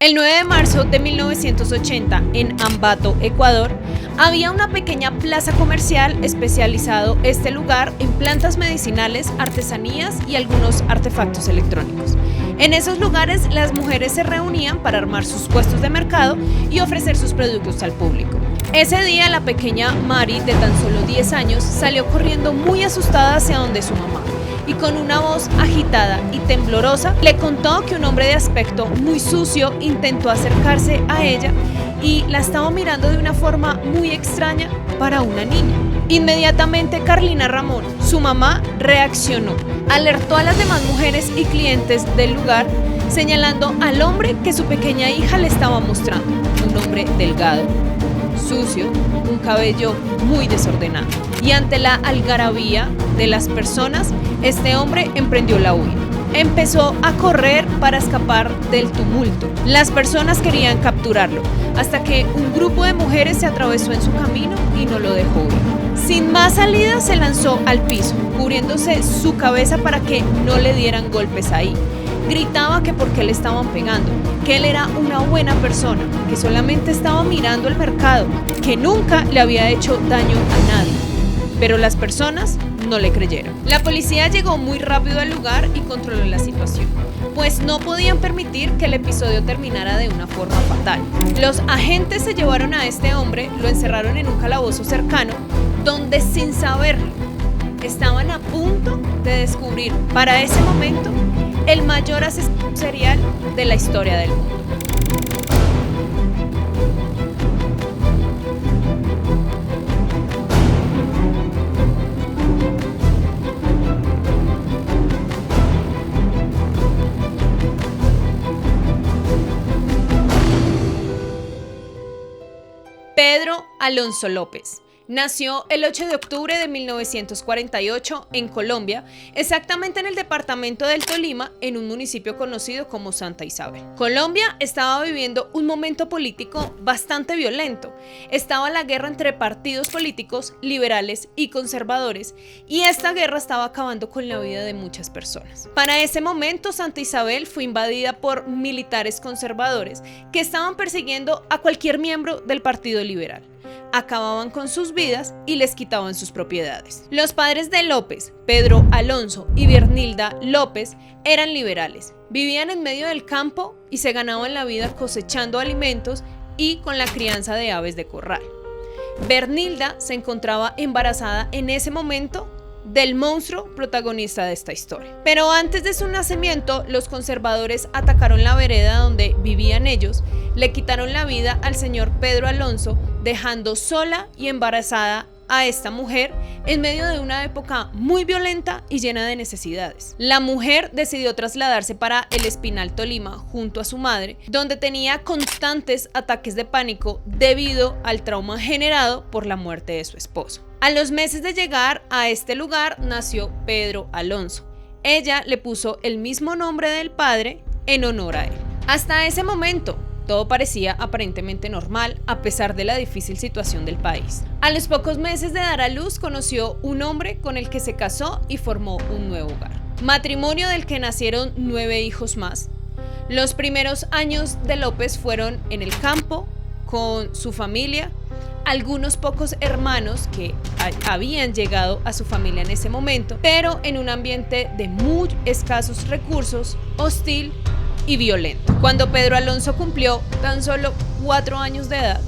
El 9 de marzo de 1980, en Ambato, Ecuador, había una pequeña plaza comercial especializado este lugar en plantas medicinales, artesanías y algunos artefactos electrónicos. En esos lugares las mujeres se reunían para armar sus puestos de mercado y ofrecer sus productos al público. Ese día la pequeña Mari, de tan solo 10 años, salió corriendo muy asustada hacia donde su mamá, y con una voz agitada y temblorosa le contó que un hombre de aspecto muy sucio intentó acercarse a ella y la estaba mirando de una forma muy extraña para una niña. Inmediatamente Carlina Ramón, su mamá, reaccionó, alertó a las demás mujeres y clientes del lugar, señalando al hombre que su pequeña hija le estaba mostrando, un hombre delgado, sucio, un cabello muy desordenado. Y ante la algarabía de las personas, este hombre emprendió la huida. Empezó a correr para escapar del tumulto. Las personas querían capturarlo, hasta que un grupo de mujeres se atravesó en su camino y no lo dejó huir. Sin más salida, se lanzó al piso, cubriéndose su cabeza para que no le dieran golpes ahí. Gritaba que por qué le estaban pegando, que él era una buena persona, que solamente estaba mirando el mercado, que nunca le había hecho daño a nadie. Pero las personas no le creyeron. La policía llegó muy rápido al lugar y controló la situación, pues no podían permitir que el episodio terminara de una forma fatal. Los agentes se llevaron a este hombre, lo encerraron en un calabozo cercano, donde sin saberlo estaban a punto de descubrir para ese momento el mayor asesino serial de la historia del mundo. Pedro Alonso López nació el 8 de octubre de 1948 en Colombia, exactamente en el departamento del Tolima, en un municipio conocido como Santa Isabel. Colombia estaba viviendo un momento político bastante violento. Estaba la guerra entre partidos políticos liberales y conservadores, y esta guerra estaba acabando con la vida de muchas personas. Para ese momento, Santa Isabel fue invadida por militares conservadores que estaban persiguiendo a cualquier miembro del Partido Liberal. Acababan con sus vidas y les quitaban sus propiedades. Los padres de López, Pedro Alonso y Bernilda López, eran liberales. Vivían en medio del campo y se ganaban la vida cosechando alimentos y con la crianza de aves de corral. Bernilda se encontraba embarazada en ese momento del monstruo protagonista de esta historia. Pero antes de su nacimiento, los conservadores atacaron la vereda donde vivían ellos, le quitaron la vida al señor Pedro Alonso, dejando sola y embarazada a esta mujer en medio de una época muy violenta y llena de necesidades. La mujer decidió trasladarse para El Espinal, Tolima, junto a su madre, donde tenía constantes ataques de pánico debido al trauma generado por la muerte de su esposo. A los meses de llegar a este lugar nació Pedro Alonso. Ella le puso el mismo nombre del padre en honor a él. Hasta ese momento, todo parecía aparentemente normal, a pesar de la difícil situación del país. A los pocos meses de dar a luz, conoció un hombre con el que se casó y formó un nuevo hogar. Matrimonio del que nacieron 9 hijos más. Los primeros años de López fueron en el campo, con su familia, algunos pocos hermanos que habían llegado a su familia en ese momento, pero en un ambiente de muy escasos recursos, hostil y violento. Cuando Pedro Alonso cumplió tan solo 4 años de edad,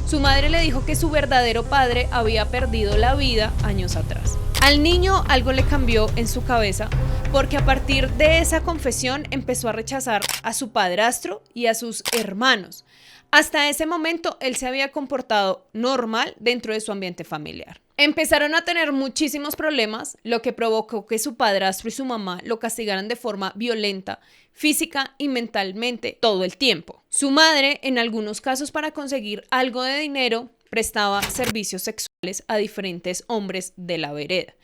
su madre le dijo que su verdadero padre había perdido la vida años atrás. Al niño algo le cambió en su cabeza, porque a partir de esa confesión empezó a rechazar a su padrastro y a sus hermanos. Hasta ese momento él se había comportado normal dentro de su ambiente familiar. Empezaron a tener muchísimos problemas, lo que provocó que su padrastro y su mamá lo castigaran de forma violenta, física y mentalmente todo el tiempo. Su madre, en algunos casos para conseguir algo de dinero, prestaba servicios sexuales a diferentes hombres de la vereda.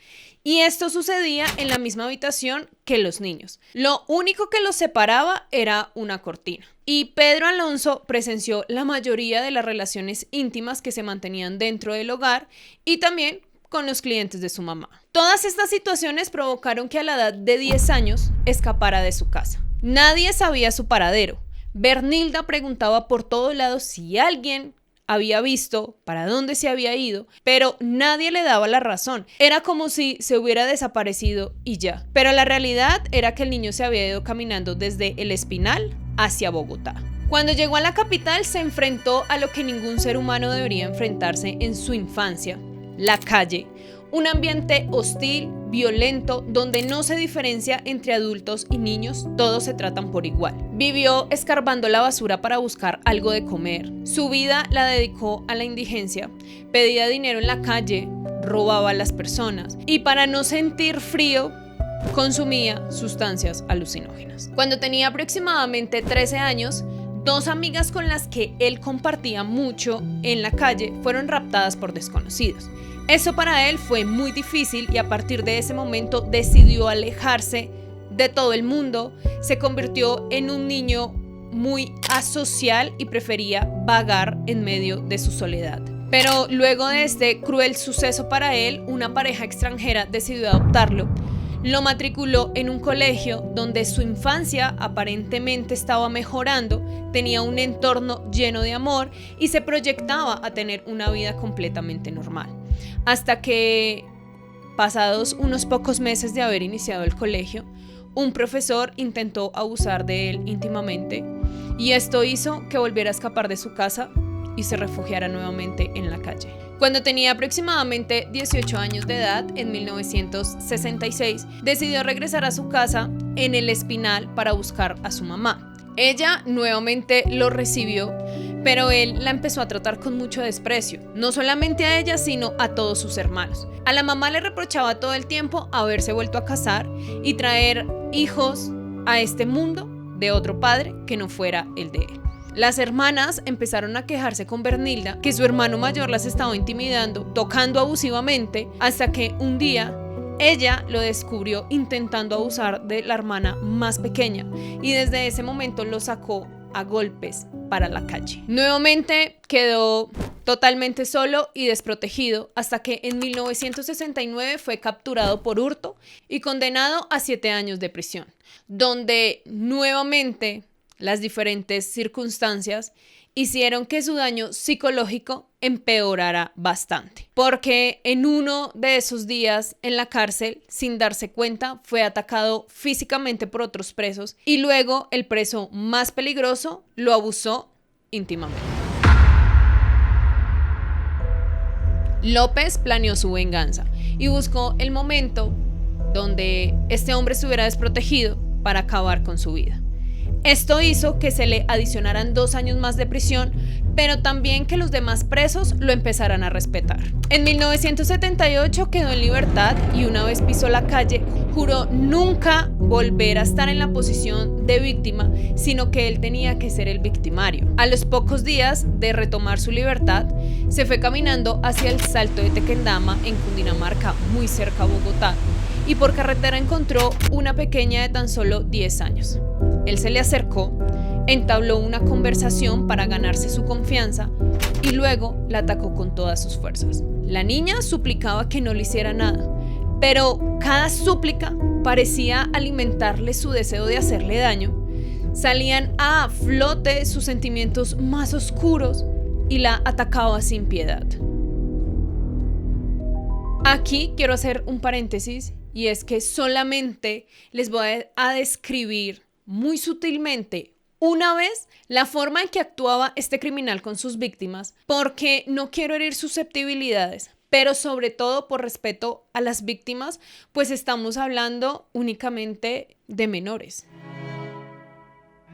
Y esto sucedía en la misma habitación que los niños. Lo único que los separaba era una cortina. Y Pedro Alonso presenció la mayoría de las relaciones íntimas que se mantenían dentro del hogar y también con los clientes de su mamá. Todas estas situaciones provocaron que a la edad de 10 años escapara de su casa. Nadie sabía su paradero, Bernilda preguntaba por todos lados si alguien había visto para dónde se había ido, pero nadie le daba la razón. Era como si se hubiera desaparecido y ya. Pero la realidad era que el niño se había ido caminando desde El Espinal hacia Bogotá. Cuando llegó a la capital se enfrentó a lo que ningún ser humano debería enfrentarse en su infancia: la calle. Un ambiente hostil, violento, donde no se diferencia entre adultos y niños, todos se tratan por igual. Vivió escarbando la basura para buscar algo de comer. Su vida la dedicó a la indigencia, pedía dinero en la calle, robaba a las personas y para no sentir frío, consumía sustancias alucinógenas. Cuando tenía aproximadamente 13 años, dos amigas con las que él compartía mucho en la calle fueron raptadas por desconocidos. Eso para él fue muy difícil y a partir de ese momento decidió alejarse de todo el mundo. Se convirtió en un niño muy asocial y prefería vagar en medio de su soledad. Pero luego de este cruel suceso para él, una pareja extranjera decidió adoptarlo. Lo matriculó en un colegio donde su infancia aparentemente estaba mejorando, tenía un entorno lleno de amor y se proyectaba a tener una vida completamente normal. Hasta que, pasados unos pocos meses de haber iniciado el colegio, un profesor intentó abusar de él íntimamente y esto hizo que volviera a escapar de su casa y se refugiara nuevamente en la calle. Cuando tenía aproximadamente 18 años de edad, en 1966, decidió regresar a su casa en El Espinal para buscar a su mamá. Ella nuevamente lo recibió, pero él la empezó a tratar con mucho desprecio, no solamente a ella, sino a todos sus hermanos. A la mamá le reprochaba todo el tiempo haberse vuelto a casar y traer hijos a este mundo de otro padre que no fuera el de él. Las hermanas empezaron a quejarse con Bernilda que su hermano mayor las estaba intimidando, tocando abusivamente, hasta que un día ella lo descubrió intentando abusar de la hermana más pequeña y desde ese momento lo sacó a golpes para la calle. Nuevamente quedó totalmente solo y desprotegido hasta que en 1969 fue capturado por hurto y condenado a 7 años de prisión, donde nuevamente las diferentes circunstancias hicieron que su daño psicológico empeorara bastante. Porque en uno de esos días en la cárcel, sin darse cuenta, fue atacado físicamente por otros presos y luego el preso más peligroso lo abusó íntimamente. López planeó su venganza y buscó el momento donde este hombre estuviera desprotegido para acabar con su vida. Esto hizo que se le adicionaran 2 años más de prisión, pero también que los demás presos lo empezaran a respetar. En 1978 quedó en libertad y una vez pisó la calle, juró nunca volver a estar en la posición de víctima, sino que él tenía que ser el victimario. A los pocos días de retomar su libertad, se fue caminando hacia el Salto de Tequendama en Cundinamarca, muy cerca a Bogotá, y por carretera encontró una pequeña de tan solo 10 años. Él se le acercó, entabló una conversación para ganarse su confianza y luego la atacó con todas sus fuerzas. La niña suplicaba que no le hiciera nada, pero cada súplica parecía alimentarle su deseo de hacerle daño. Salían a flote sus sentimientos más oscuros y la atacaba sin piedad. Aquí quiero hacer un paréntesis y es que solamente les voy a describir muy sutilmente una vez la forma en que actuaba este criminal con sus víctimas, porque no quiero herir susceptibilidades, pero sobre todo por respeto a las víctimas, pues estamos hablando únicamente de menores.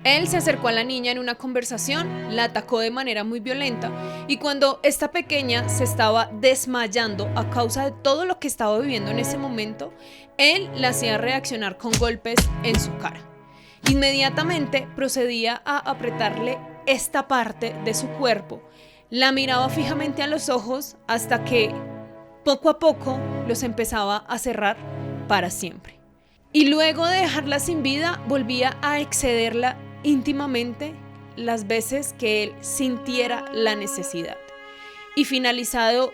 Él se acercó a la niña en una conversación, la atacó de manera muy violenta y cuando esta pequeña se estaba desmayando a causa de todo lo que estaba viviendo en ese momento, él la hacía reaccionar con golpes en su cara. Inmediatamente procedía a apretarle esta parte de su cuerpo, la miraba fijamente a los ojos hasta que poco a poco los empezaba a cerrar para siempre. Y luego de dejarla sin vida, volvía a excederla íntimamente las veces que él sintiera la necesidad. Y finalizado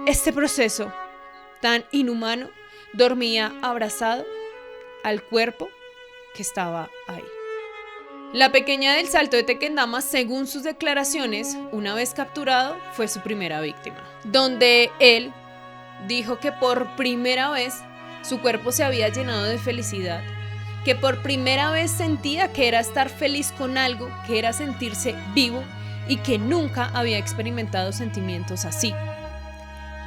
este proceso tan inhumano, dormía abrazado al cuerpo que estaba ahí. La pequeña del Salto de Tequendama, según sus declaraciones, una vez capturado, fue su primera víctima, donde él dijo que por primera vez su cuerpo se había llenado de felicidad, que por primera vez sentía que era estar feliz con algo, que era sentirse vivo y que nunca había experimentado sentimientos así.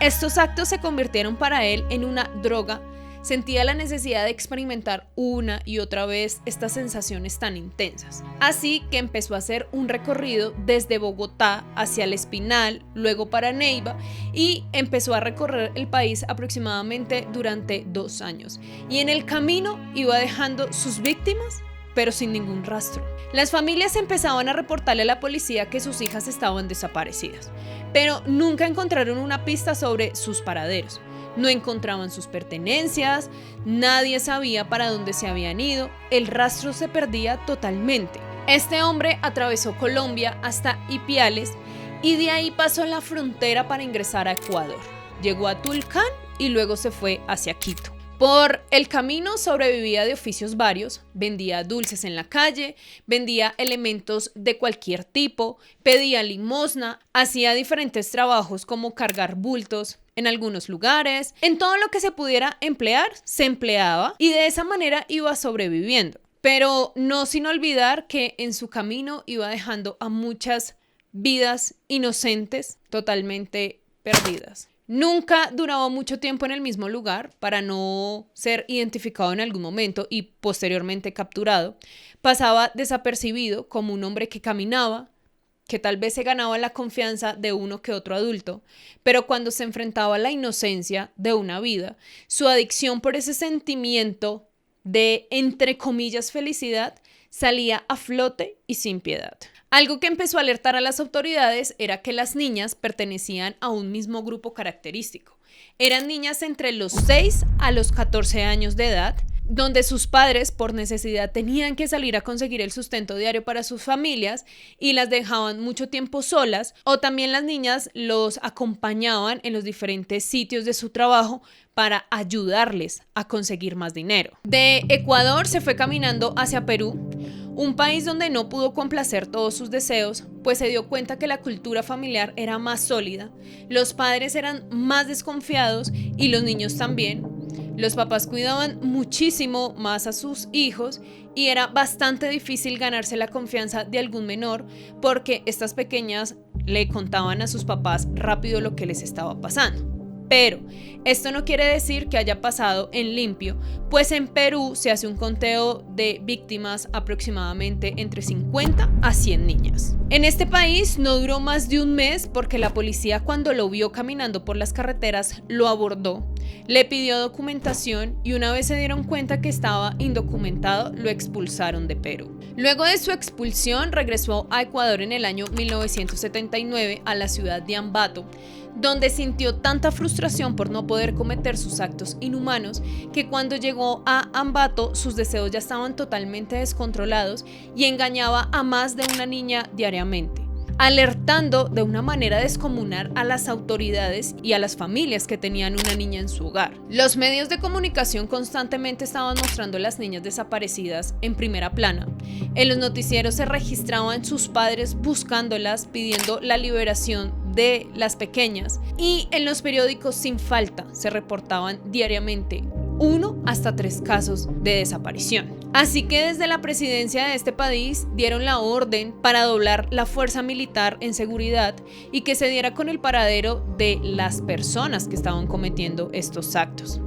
Estos actos se convirtieron para él en una droga. Sentía la necesidad de experimentar una y otra vez estas sensaciones tan intensas. Así que empezó a hacer un recorrido desde Bogotá hacia El Espinal, luego para Neiva, y empezó a recorrer el país aproximadamente durante 2 años. Y en el camino iba dejando sus víctimas, pero sin ningún rastro. Las familias empezaban a reportarle a la policía que sus hijas estaban desaparecidas, pero nunca encontraron una pista sobre sus paraderos. No encontraban sus pertenencias, nadie sabía para dónde se habían ido, el rastro se perdía totalmente. Este hombre atravesó Colombia hasta Ipiales y de ahí pasó la frontera para ingresar a Ecuador. Llegó a Tulcán y luego se fue hacia Quito. Por el camino sobrevivía de oficios varios, vendía dulces en la calle, vendía elementos de cualquier tipo, pedía limosna, hacía diferentes trabajos como cargar bultos en algunos lugares. En todo lo que se pudiera emplear, se empleaba y de esa manera iba sobreviviendo. Pero no sin olvidar que en su camino iba dejando a muchas vidas inocentes totalmente perdidas. Nunca duraba mucho tiempo en el mismo lugar para no ser identificado en algún momento y posteriormente capturado. Pasaba desapercibido como un hombre que caminaba, que tal vez se ganaba la confianza de uno que otro adulto, pero cuando se enfrentaba a la inocencia de una vida, su adicción por ese sentimiento de, entre comillas, felicidad, salía a flote y sin piedad. Algo que empezó a alertar a las autoridades era que las niñas pertenecían a un mismo grupo característico. Eran niñas entre los 6 a los 14 años de edad, donde sus padres por necesidad tenían que salir a conseguir el sustento diario para sus familias y las dejaban mucho tiempo solas, o también las niñas los acompañaban en los diferentes sitios de su trabajo para ayudarles a conseguir más dinero. De Ecuador se fue caminando hacia Perú, un país donde no pudo complacer todos sus deseos, pues se dio cuenta que la cultura familiar era más sólida, los padres eran más desconfiados y los niños también. Los papás cuidaban muchísimo más a sus hijos y era bastante difícil ganarse la confianza de algún menor porque estas pequeñas le contaban a sus papás rápido lo que les estaba pasando. Pero esto no quiere decir que haya pasado en limpio, pues en Perú se hace un conteo de víctimas aproximadamente entre 50 a 100 niñas. En este país no duró más de un mes porque la policía, cuando lo vio caminando por las carreteras, lo abordó, le pidió documentación y una vez se dieron cuenta que estaba indocumentado, lo expulsaron de Perú. Luego de su expulsión regresó a Ecuador en el año 1979 a la ciudad de Ambato, donde sintió tanta frustración por no poder cometer sus actos inhumanos que cuando llegó a Ambato sus deseos ya estaban totalmente descontrolados y engañaba a más de una niña diariamente, alertando de una manera descomunal a las autoridades y a las familias que tenían una niña en su hogar. Los medios de comunicación constantemente estaban mostrando a las niñas desaparecidas en primera plana. En los noticieros se registraban sus padres buscándolas, pidiendo la liberación de las pequeñas, y en los periódicos sin falta se reportaban diariamente 1 hasta 3 casos de desaparición. Así que desde la presidencia de este país dieron la orden para doblar la fuerza militar en seguridad y que se diera con el paradero de las personas que estaban cometiendo estos actos.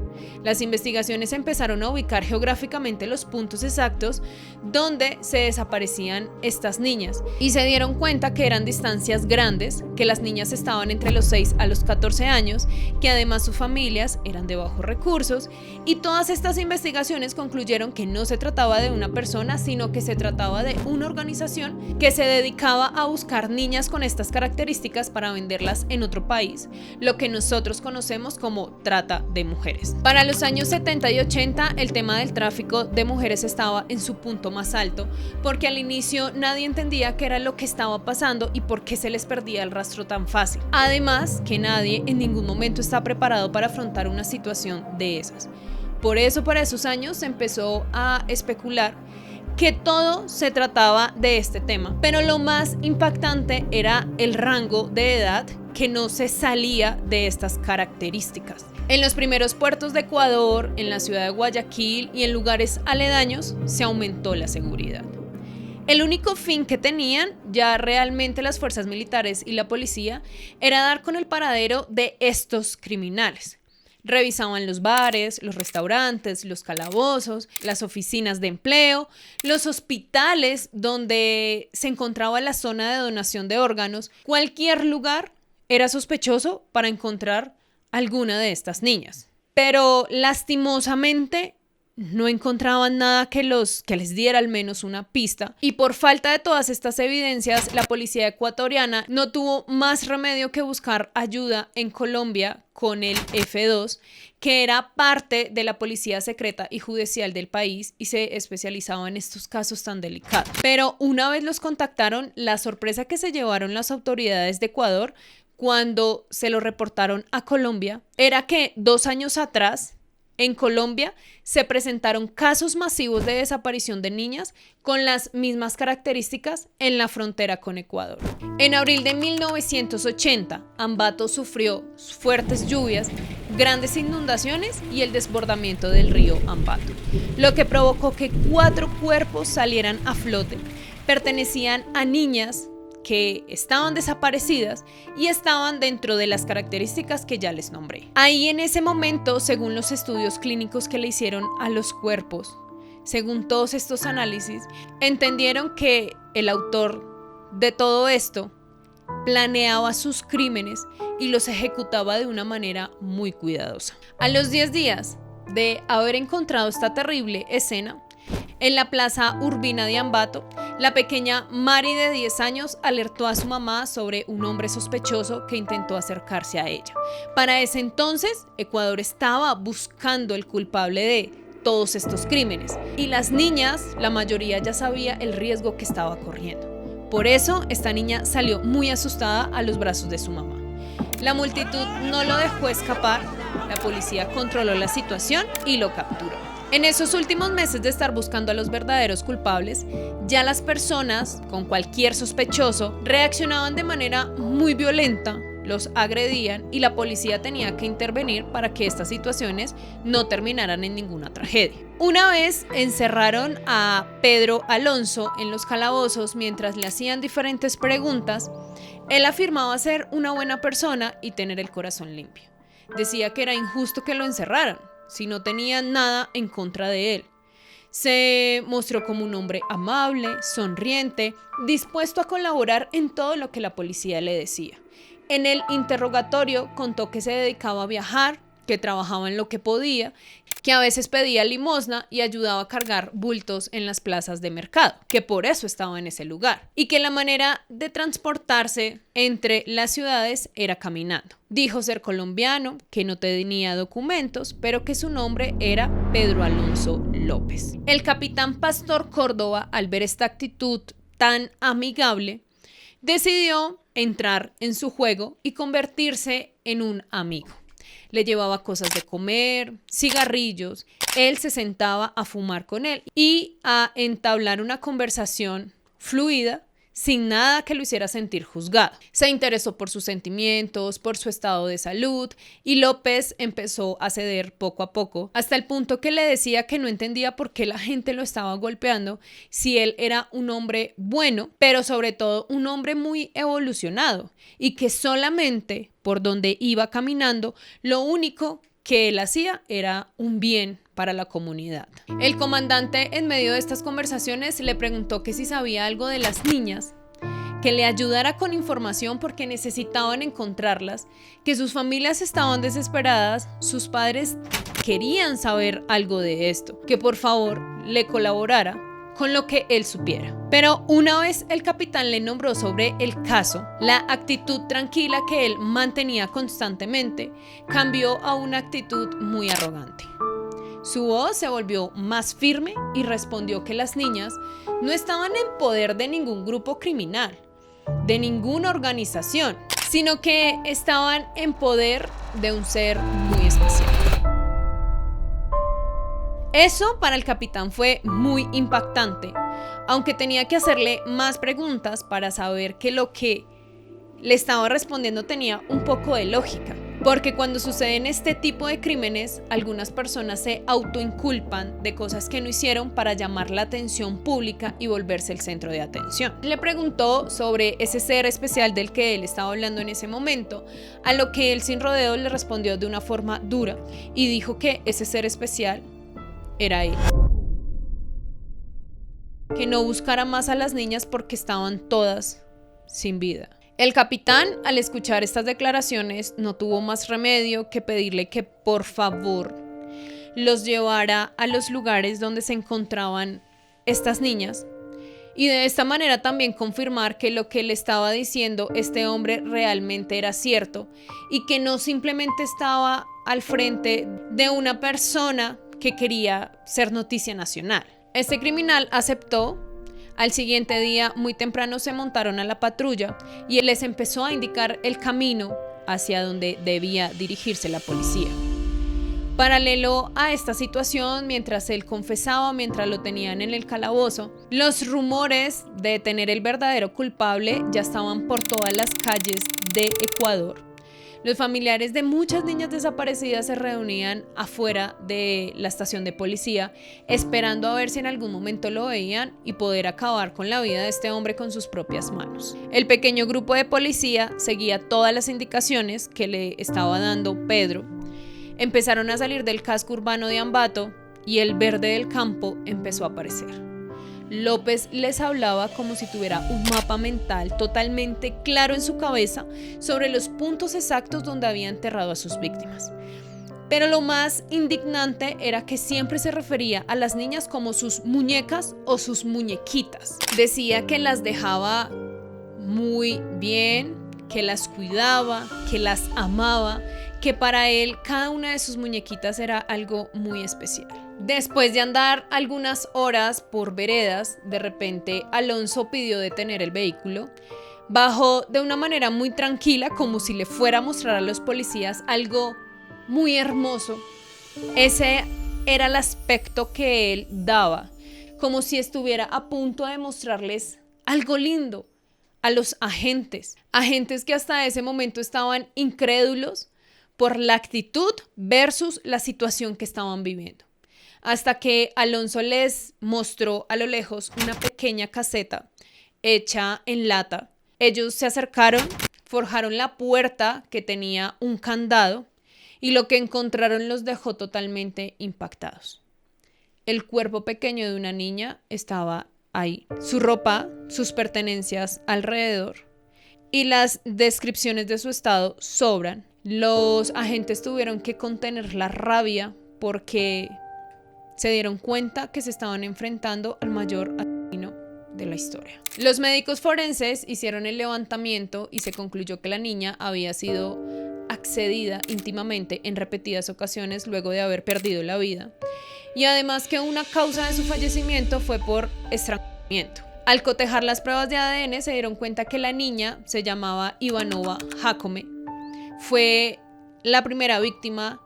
Las investigaciones empezaron a ubicar geográficamente los puntos exactos donde se desaparecían estas niñas y se dieron cuenta que eran distancias grandes, que las niñas estaban entre los 6 a los 14 años, que además sus familias eran de bajos recursos, y todas estas investigaciones concluyeron que no se trataba de una persona, sino que se trataba de una organización que se dedicaba a buscar niñas con estas características para venderlas en otro país, lo que nosotros conocemos como trata de mujeres. Para los años 70 y 80, el tema del tráfico de mujeres estaba en su punto más alto, porque al inicio nadie entendía qué era lo que estaba pasando y por qué se les perdía el rastro tan fácil. Además, que nadie en ningún momento está preparado para afrontar una situación de esas. Por eso, para esos años se empezó a especular que todo se trataba de este tema, pero lo más impactante era el rango de edad que no se salía de estas características. En los primeros puertos de Ecuador, en la ciudad de Guayaquil y en lugares aledaños se aumentó la seguridad. El único fin que tenían ya realmente las fuerzas militares y la policía era dar con el paradero de estos criminales. Revisaban los bares, los restaurantes, los calabozos, las oficinas de empleo, los hospitales donde se encontraba la zona de donación de órganos. Cualquier lugar era sospechoso para encontrar alguna de estas niñas. Pero lastimosamente no encontraban nada que les diera al menos una pista, y por falta de todas estas evidencias, la policía ecuatoriana no tuvo más remedio que buscar ayuda en Colombia con el F2, que era parte de la policía secreta y judicial del país y se especializaba en estos casos tan delicados. Pero una vez los contactaron, la sorpresa que se llevaron las autoridades de Ecuador cuando se lo reportaron a Colombia era que 2 años atrás en Colombia se presentaron casos masivos de desaparición de niñas con las mismas características en la frontera con Ecuador. En abril de 1980, Ambato sufrió fuertes lluvias, grandes inundaciones y el desbordamiento del río Ambato, lo que provocó que 4 cuerpos salieran a flote. Pertenecían a niñas que estaban desaparecidas y estaban dentro de las características que ya les nombré. Ahí en ese momento, según los estudios clínicos que le hicieron a los cuerpos, según todos estos análisis, entendieron que el autor de todo esto planeaba sus crímenes y los ejecutaba de una manera muy cuidadosa. A los 10 días de haber encontrado esta terrible escena, en la plaza Urbina de Ambato, la pequeña Mari de 10 años alertó a su mamá sobre un hombre sospechoso que intentó acercarse a ella. Para ese entonces, Ecuador estaba buscando el culpable de todos estos crímenes y las niñas, la mayoría ya sabía el riesgo que estaba corriendo. Por eso, esta niña salió muy asustada a los brazos de su mamá. La multitud no lo dejó escapar, la policía controló la situación y lo capturó. En esos últimos meses de estar buscando a los verdaderos culpables, ya las personas con cualquier sospechoso reaccionaban de manera muy violenta, los agredían y la policía tenía que intervenir para que estas situaciones no terminaran en ninguna tragedia. Una vez encerraron a Pedro Alonso en los calabozos mientras le hacían diferentes preguntas. Él afirmaba ser una buena persona y tener el corazón limpio. Decía que era injusto que lo encerraran si no tenían nada en contra de él. Se mostró como un hombre amable, sonriente, dispuesto a colaborar en todo lo que la policía le decía. En el interrogatorio contó que se dedicaba a viajar, que trabajaba en lo que podía, que a veces pedía limosna y ayudaba a cargar bultos en las plazas de mercado, que por eso estaba en ese lugar, y que la manera de transportarse entre las ciudades era caminando. Dijo ser colombiano, que no tenía documentos, pero que su nombre era Pedro Alonso López. El capitán Pastor Córdoba, al ver esta actitud tan amigable, decidió entrar en su juego y convertirse en un amigo. Le llevaba cosas de comer, cigarrillos, él se sentaba a fumar con él y a entablar una conversación fluida sin nada que lo hiciera sentir juzgado. Se interesó por sus sentimientos, por su estado de salud y López empezó a ceder poco a poco hasta el punto que le decía que no entendía por qué la gente lo estaba golpeando si él era un hombre bueno, pero sobre todo un hombre muy evolucionado y que solamente por donde iba caminando lo único que él hacía era un bien para la comunidad. El comandante en medio de estas conversaciones le preguntó que si sabía algo de las niñas, que le ayudara con información porque necesitaban encontrarlas, que sus familias estaban desesperadas, sus padres querían saber algo de esto, que por favor le colaborara con lo que él supiera. Pero una vez el capitán le nombró sobre el caso, la actitud tranquila que él mantenía constantemente cambió a una actitud muy arrogante. Su voz se volvió más firme y respondió que las niñas no estaban en poder de ningún grupo criminal, de ninguna organización, sino que estaban en poder de un ser muy especial. Eso para el capitán fue muy impactante, aunque tenía que hacerle más preguntas para saber que lo que le estaba respondiendo tenía un poco de lógica. Porque cuando suceden este tipo de crímenes, algunas personas se autoinculpan de cosas que no hicieron para llamar la atención pública y volverse el centro de atención. Le preguntó sobre ese ser especial del que él estaba hablando en ese momento, a lo que él sin rodeos le respondió de una forma dura y dijo que ese ser especial era él. Que no buscara más a las niñas porque estaban todas sin vida. El capitán, al escuchar estas declaraciones, no tuvo más remedio que pedirle que por favor los llevara a los lugares donde se encontraban estas niñas y de esta manera también confirmar que lo que le estaba diciendo este hombre realmente era cierto y que no simplemente estaba al frente de una persona que quería ser noticia nacional. Este criminal aceptó. Al siguiente día, muy temprano, se montaron a la patrulla y él les empezó a indicar el camino hacia donde debía dirigirse la policía. Paralelo a esta situación, mientras él confesaba, mientras lo tenían en el calabozo, los rumores de tener el verdadero culpable ya estaban por todas las calles de Ecuador. Los familiares de muchas niñas desaparecidas se reunían afuera de la estación de policía, esperando a ver si en algún momento lo veían y poder acabar con la vida de este hombre con sus propias manos. El pequeño grupo de policía seguía todas las indicaciones que le estaba dando Pedro. Empezaron a salir del casco urbano de Ambato y el verde del campo empezó a aparecer. López les hablaba como si tuviera un mapa mental totalmente claro en su cabeza sobre los puntos exactos donde había enterrado a sus víctimas. Pero lo más indignante era que siempre se refería a las niñas como sus muñecas o sus muñequitas. Decía que las dejaba muy bien, que las cuidaba, que las amaba, que para él cada una de sus muñequitas era algo muy especial. Después de andar algunas horas por veredas, de repente Alonso pidió detener el vehículo. Bajó de una manera muy tranquila, como si le fuera a mostrar a los policías algo muy hermoso. Ese era el aspecto que él daba, como si estuviera a punto de mostrarles algo lindo a los agentes que hasta ese momento estaban incrédulos por la actitud versus la situación que estaban viviendo. Hasta que Alonso les mostró a lo lejos una pequeña caseta hecha en lata. Ellos se acercaron, forjaron la puerta que tenía un candado y lo que encontraron los dejó totalmente impactados. El cuerpo pequeño de una niña estaba ahí, su ropa, sus pertenencias alrededor y las descripciones de su estado sobran. Los agentes tuvieron que contener la rabia porque se dieron cuenta que se estaban enfrentando al mayor asesino de la historia. Los médicos forenses hicieron el levantamiento y se concluyó que la niña había sido accedida íntimamente en repetidas ocasiones luego de haber perdido la vida. Y además que una causa de su fallecimiento fue por estrangulamiento. Al cotejar las pruebas de ADN se dieron cuenta que la niña se llamaba Ivanova Jácome. Fue la primera víctima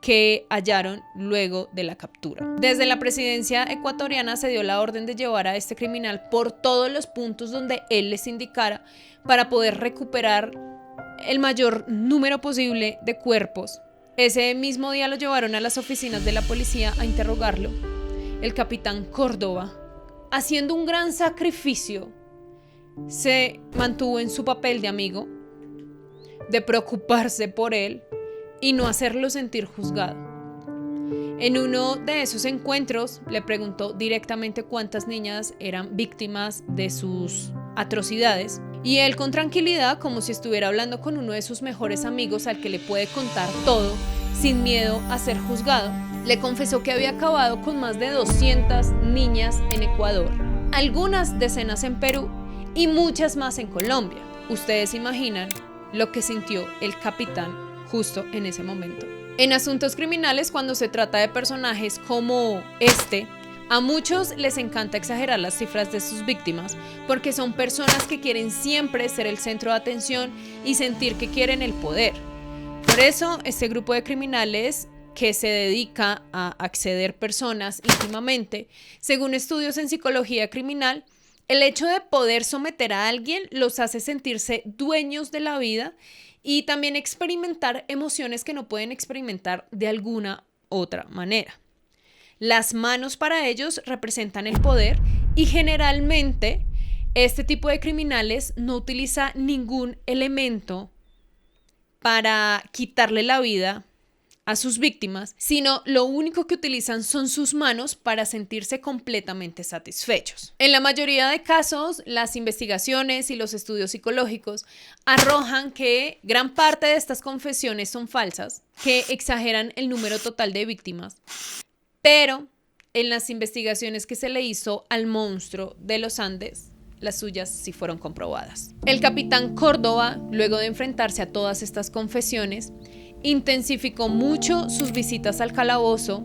que hallaron luego de la captura. Desde la presidencia ecuatoriana se dio la orden de llevar a este criminal por todos los puntos donde él les indicara para poder recuperar el mayor número posible de cuerpos. Ese mismo día lo llevaron a las oficinas de la policía a interrogarlo. El capitán Córdoba, haciendo un gran sacrificio, se mantuvo en su papel de amigo, de preocuparse por él y no hacerlo sentir juzgado. En uno de esos encuentros le preguntó directamente cuántas niñas eran víctimas de sus atrocidades y él con tranquilidad, como si estuviera hablando con uno de sus mejores amigos al que le puede contar todo sin miedo a ser juzgado, le confesó que había acabado con más de 200 niñas en Ecuador, algunas decenas en Perú y muchas más en Colombia. Ustedes imaginan lo que sintió el capitán justo en ese momento. En asuntos criminales, cuando se trata de personajes como este, a muchos les encanta exagerar las cifras de sus víctimas porque son personas que quieren siempre ser el centro de atención y sentir que quieren el poder. Por eso, este grupo de criminales que se dedica a acceder personas íntimamente, según estudios en psicología criminal, el hecho de poder someter a alguien los hace sentirse dueños de la vida y también experimentar emociones que no pueden experimentar de alguna otra manera. Las manos para ellos representan el poder y generalmente este tipo de criminales no utiliza ningún elemento para quitarle la vida a sus víctimas, sino lo único que utilizan son sus manos para sentirse completamente satisfechos. En la mayoría de casos, las investigaciones y los estudios psicológicos arrojan que gran parte de estas confesiones son falsas, que exageran el número total de víctimas, pero en las investigaciones que se le hizo al monstruo de los Andes, las suyas sí fueron comprobadas. El capitán Córdoba, luego de enfrentarse a todas estas confesiones, intensificó mucho sus visitas al calabozo,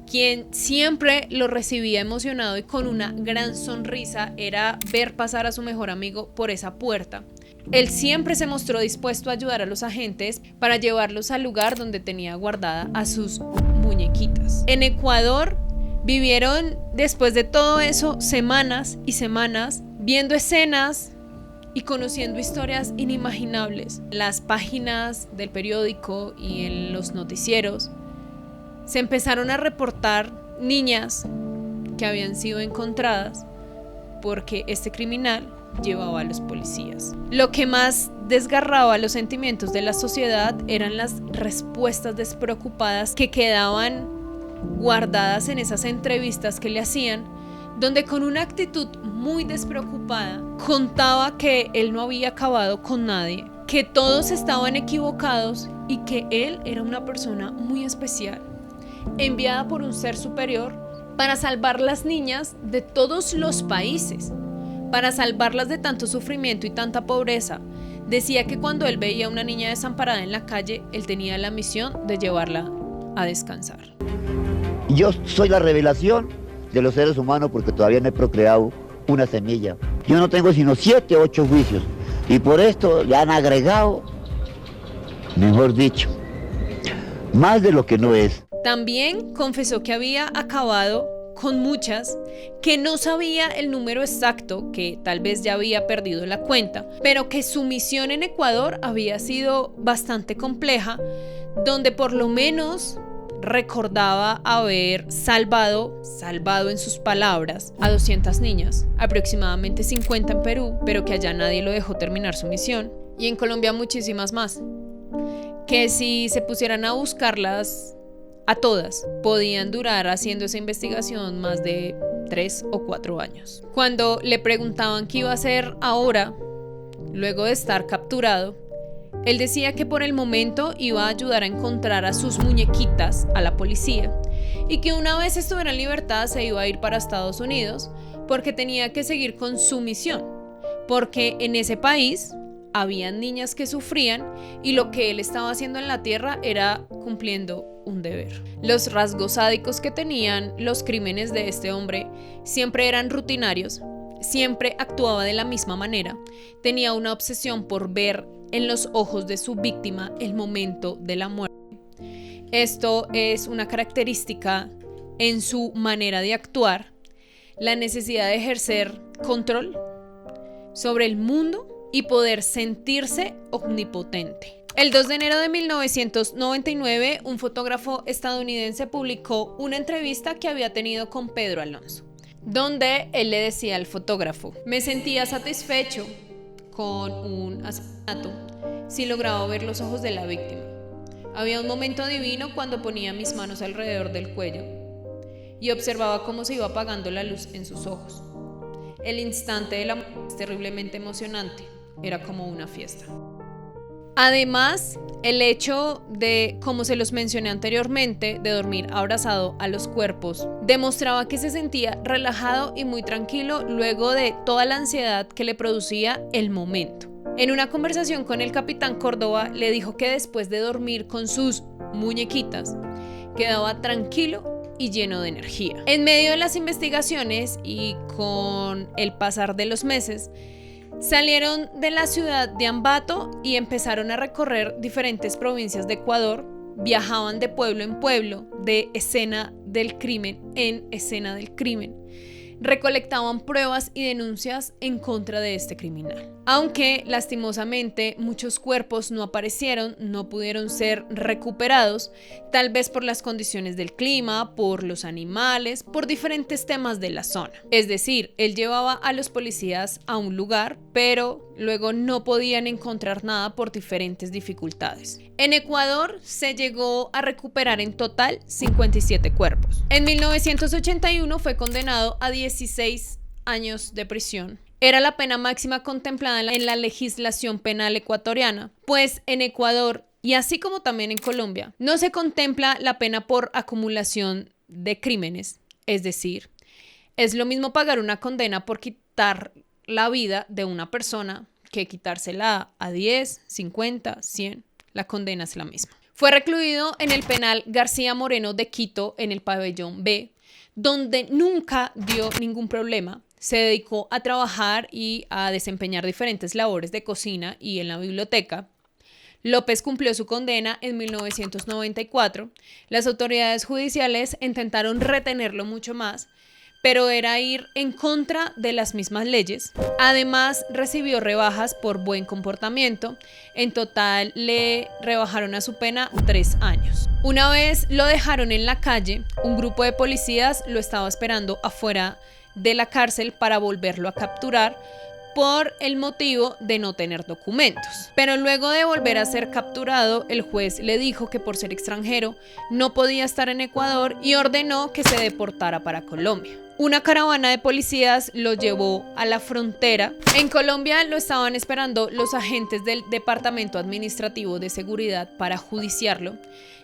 quien siempre lo recibía emocionado y con una gran sonrisa era ver pasar a su mejor amigo por esa puerta. Él siempre se mostró dispuesto a ayudar a los agentes para llevarlos al lugar donde tenía guardada a sus muñequitas. En Ecuador vivieron después de todo eso semanas y semanas viendo escenas y conociendo historias inimaginables. Las páginas del periódico y en los noticieros se empezaron a reportar niñas que habían sido encontradas porque este criminal llevaba a los policías. Lo que más desgarraba los sentimientos de la sociedad eran las respuestas despreocupadas que quedaban guardadas en esas entrevistas que le hacían, donde con una actitud muy despreocupada contaba que él no había acabado con nadie, que todos estaban equivocados y que él era una persona muy especial, enviada por un ser superior para salvar las niñas de todos los países, para salvarlas de tanto sufrimiento y tanta pobreza. Decía que cuando él veía a una niña desamparada en la calle, él tenía la misión de llevarla a descansar. Yo soy la revelación de los seres humanos porque todavía no he procreado una semilla. Yo no tengo sino 7 o 8 juicios y por esto ya han agregado, mejor dicho, más de lo que no es. También confesó que había acabado con muchas, que no sabía el número exacto, que tal vez ya había perdido la cuenta, pero que su misión en Ecuador había sido bastante compleja, donde por lo menos recordaba haber salvado en sus palabras a 200 niñas, aproximadamente 50 en Perú, pero que allá nadie lo dejó terminar su misión, y en Colombia muchísimas más, que si se pusieran a buscarlas a todas, podían durar haciendo esa investigación más de 3 o 4 años. Cuando le preguntaban qué iba a hacer ahora, luego de estar capturado, él decía que por el momento iba a ayudar a encontrar a sus muñequitas a la policía y que una vez estuviera en libertad se iba a ir para Estados Unidos porque tenía que seguir con su misión, porque en ese país habían niñas que sufrían y lo que él estaba haciendo en la tierra era cumpliendo un deber. Los rasgos sádicos que tenían los crímenes de este hombre siempre eran rutinarios, siempre actuaba de la misma manera, tenía una obsesión por ver en los ojos de su víctima el momento de la muerte. Esto es una característica en su manera de actuar, la necesidad de ejercer control sobre el mundo y poder sentirse omnipotente. El 2 de enero de 1999, un fotógrafo estadounidense publicó una entrevista que había tenido con Pedro Alonso, donde él le decía al fotógrafo: me sentía satisfecho con un asesinato si lograba ver los ojos de la víctima. Había un momento divino cuando ponía mis manos alrededor del cuello y observaba cómo se iba apagando la luz en sus ojos. El instante de la muerte es terriblemente emocionante, era como una fiesta. Además, el hecho de, como se los mencioné anteriormente, de dormir abrazado a los cuerpos, demostraba que se sentía relajado y muy tranquilo luego de toda la ansiedad que le producía el momento. En una conversación con el capitán Córdoba, le dijo que después de dormir con sus muñequitas, quedaba tranquilo y lleno de energía. En medio de las investigaciones y con el pasar de los meses, salieron de la ciudad de Ambato y empezaron a recorrer diferentes provincias de Ecuador viajaban de pueblo en pueblo, de escena del crimen en escena del crimen. Recolectaban pruebas y denuncias en contra de este criminal. Aunque lastimosamente muchos cuerpos no aparecieron, no pudieron ser recuperados, tal vez por las condiciones del clima, por los animales, por diferentes temas de la zona. Es decir, él llevaba a los policías a un lugar, pero luego no podían encontrar nada por diferentes dificultades. En Ecuador se llegó a recuperar en total 57 cuerpos. En 1981 fue condenado a 16 años de prisión. Era la pena máxima contemplada en la legislación penal ecuatoriana, pues en Ecuador, y así como también en Colombia, no se contempla la pena por acumulación de crímenes. Es decir, es lo mismo pagar una condena por quitar la vida de una persona que quitársela a 10, 50, 100. La condena es la misma. Fue recluido en el penal García Moreno de Quito, en el pabellón B, donde nunca dio ningún problema. Se dedicó a trabajar y a desempeñar diferentes labores de cocina y en la biblioteca. López cumplió su condena en 1994. Las autoridades judiciales intentaron retenerlo mucho más, pero era ir en contra de las mismas leyes. Además, recibió rebajas por buen comportamiento. En total, le rebajaron a su pena 3 años. Una vez lo dejaron en la calle, un grupo de policías lo estaba esperando afuera de la cárcel para volverlo a capturar por el motivo de no tener documentos. Pero luego de volver a ser capturado, el juez le dijo que por ser extranjero no podía estar en Ecuador y ordenó que se deportara para Colombia. Una caravana de policías lo llevó a la frontera. En Colombia lo estaban esperando los agentes del Departamento Administrativo de Seguridad para judiciarlo,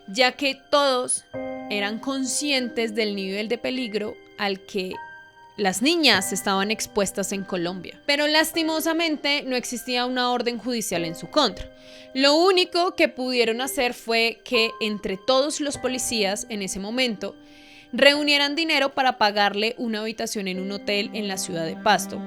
ya que todos eran conscientes del nivel de peligro al que las niñas estaban expuestas en Colombia. Pero lastimosamente no existía una orden judicial en su contra. Lo único que pudieron hacer fue que entre todos los policías en ese momento reunieran dinero para pagarle una habitación en un hotel en la ciudad de Pasto,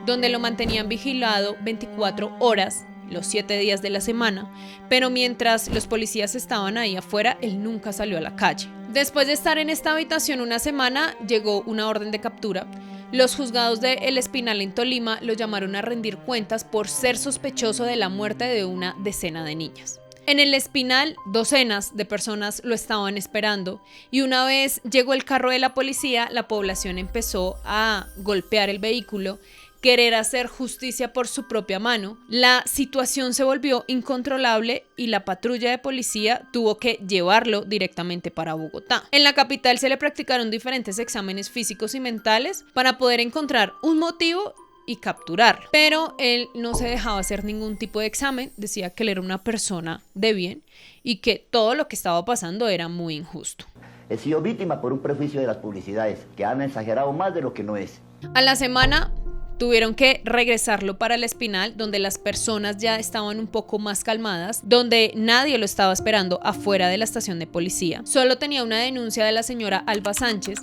donde lo mantenían vigilado 24 horas, los 7 días de la semana, pero mientras los policías estaban ahí afuera, él nunca salió a la calle. Después de estar en esta habitación una semana, llegó una orden de captura. Los juzgados de El Espinal en Tolima lo llamaron a rendir cuentas por ser sospechoso de la muerte de una decena de niñas. En El Espinal, docenas de personas lo estaban esperando y una vez llegó el carro de la policía, la población empezó a golpear el vehículo, querer hacer justicia por su propia mano. La situación se volvió incontrolable y la patrulla de policía tuvo que llevarlo directamente para Bogotá. En la capital se le practicaron diferentes exámenes físicos y mentales para poder encontrar un motivo y capturarlo. Pero él no se dejaba hacer ningún tipo de examen, decía que él era una persona de bien y que todo lo que estaba pasando era muy injusto. He sido víctima por un prejuicio de las publicidades, que han exagerado más de lo que no es. A la semana tuvieron que regresarlo para El Espinal, donde las personas ya estaban un poco más calmadas, donde nadie lo estaba esperando afuera de la estación de policía. Solo tenía una denuncia de la señora Alba Sánchez,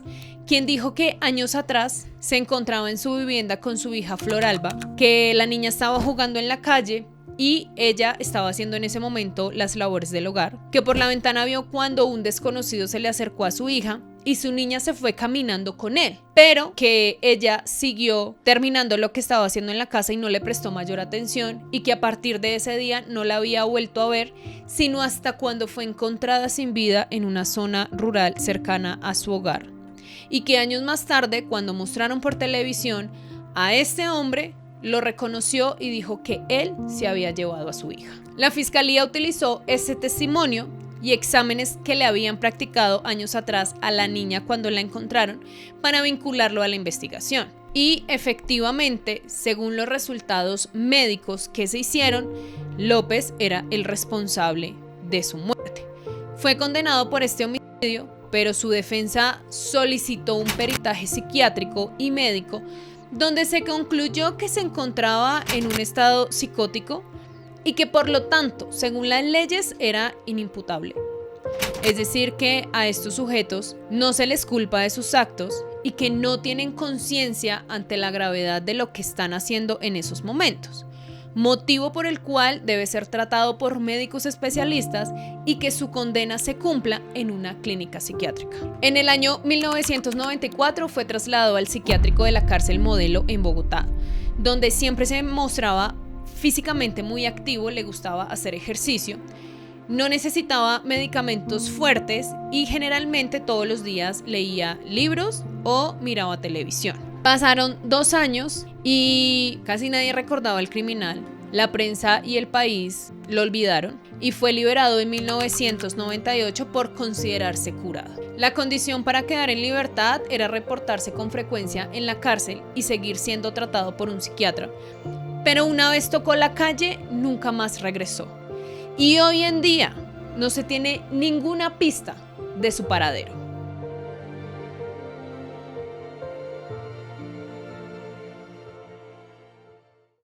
quien dijo que años atrás se encontraba en su vivienda con su hija Flor Alba, que la niña estaba jugando en la calle y ella estaba haciendo en ese momento las labores del hogar, que por la ventana vio cuando un desconocido se le acercó a su hija y su niña se fue caminando con él, pero que ella siguió terminando lo que estaba haciendo en la casa y no le prestó mayor atención, y que a partir de ese día no la había vuelto a ver, sino hasta cuando fue encontrada sin vida en una zona rural cercana a su hogar, y que años más tarde, cuando mostraron por televisión a este hombre, lo reconoció y dijo que él se había llevado a su hija. La fiscalía utilizó ese testimonio y exámenes que le habían practicado años atrás a la niña cuando la encontraron para vincularlo a la investigación. Y efectivamente, según los resultados médicos que se hicieron, López era el responsable de su muerte. Fue condenado por este homicidio, pero su defensa solicitó un peritaje psiquiátrico y médico donde se concluyó que se encontraba en un estado psicótico y que por lo tanto, según las leyes, era inimputable. Es decir, que a estos sujetos no se les culpa de sus actos y que no tienen conciencia ante la gravedad de lo que están haciendo en esos momentos. motivo por el cual debe ser tratado por médicos especialistas y que su condena se cumpla en una clínica psiquiátrica. En el año 1994 fue trasladado al psiquiátrico de la cárcel Modelo en Bogotá, donde siempre se mostraba físicamente muy activo, le gustaba hacer ejercicio, no necesitaba medicamentos fuertes y generalmente todos los días leía libros o miraba televisión. Pasaron 2 años y casi nadie recordaba al criminal. La prensa y el país lo olvidaron y fue liberado en 1998 por considerarse curado. La condición para quedar en libertad era reportarse con frecuencia en la cárcel y seguir siendo tratado por un psiquiatra. Pero una vez tocó la calle, nunca más regresó. Y hoy en día no se tiene ninguna pista de su paradero.